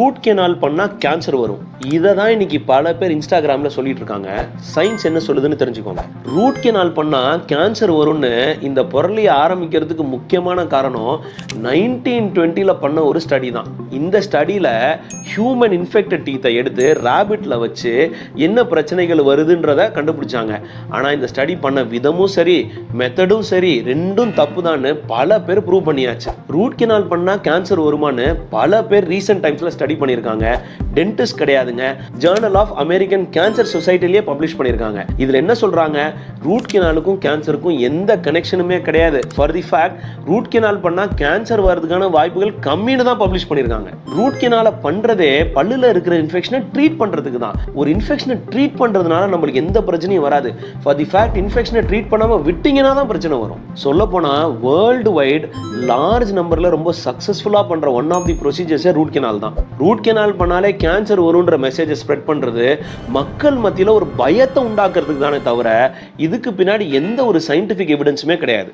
Root canal பண்ணால் cancer வரும். இதை தான் இன்னைக்கு பல பேர் இன்ஸ்டாகிராமில் சொல்லிட்டு இருக்காங்க. சயின்ஸ் என்ன சொல்லுதுன்னு தெரிஞ்சுக்கோங்க. ரூட் கெனால் பண்ணால் கேன்சர் வரும்னு இந்த பொருளையை ஆரம்பிக்கிறதுக்கு முக்கியமான காரணம் 1920 பண்ண ஒரு ஸ்டடி தான். இந்த ஸ்டடியில் ஹியூமன் இன்ஃபெக்டட் டீத்தை எடுத்து ரேபிட்ல வச்சு என்ன பிரச்சனைகள் வருதுன்றதை கண்டுபிடிச்சாங்க. ஆனால் இந்த ஸ்டடி பண்ண விதமும் சரி, மெத்தடும் சரி, ரெண்டும் தப்பு தான் பல பேர் ப்ரூவ் பண்ணியாச்சு. ரூட் கெனால் பண்ணா கேன்சர் வருமானு பல பேர் ரீசெண்ட் டைம்ஸ்ல ஸ்டடி பண்ணியிருக்காங்க. டென்டிஸ்ட் கிடையாதுங்க, ஜர்னல் ஆஃப் அமெரிக்கன் கேன்சர் சொசைட்டிலேயே பப்ளிஷ் பண்ணியிருக்காங்க. இதுல என்ன சொல்றாங்க, ரூட் கெனாலுக்கும் கேன்சருக்கும் எந்த கனெக்ஷனுமே கிடையாது. For the fact root canal பண்ணா கேன்சர் வரதுக்கான வாய்ப்புகள் கம்மின்னு தான் பப்ளிஷ் பண்ணியிருக்காங்க. ரூட் கெனால பண்றதே பல்லுல இருக்கிற இன்ஃபெக்ஷனை ட்ரீட் பண்றதுக்கு தான். ஒரு இன்ஃபெக்ஷனை ட்ரீட் பண்றதுனால நம்மளுக்கு எந்த பிரச்சனையும் வராது. ஃபார் தி ஃபேக்ட் இன்ஃபெக்ஷனை ட்ரீட் பண்ணாம விட்டீங்கன்னா தான் பிரச்சனை வரும். சொல்ல போனா வேர்ல்டு வைட் லார்ஜ் நம்பர்ல ரொம்ப சக்சஸ்ஃபுல்லா பண்ற one of the procedures root canal தான். ரூட் கெனால் பண்ணாலே கேன்சர் வரும்ன்ற மெசேஜை ஸ்ப்ரெட் பண்றது மக்கள் மத்தியில ஒரு பயத்தை உண்டாக்குறதுக்கு தானே தவிர இதுக்கு பின்னாடி எந்த ஒரு சயின்டிபிக் எவிடன்ஸுமே கிடையாது.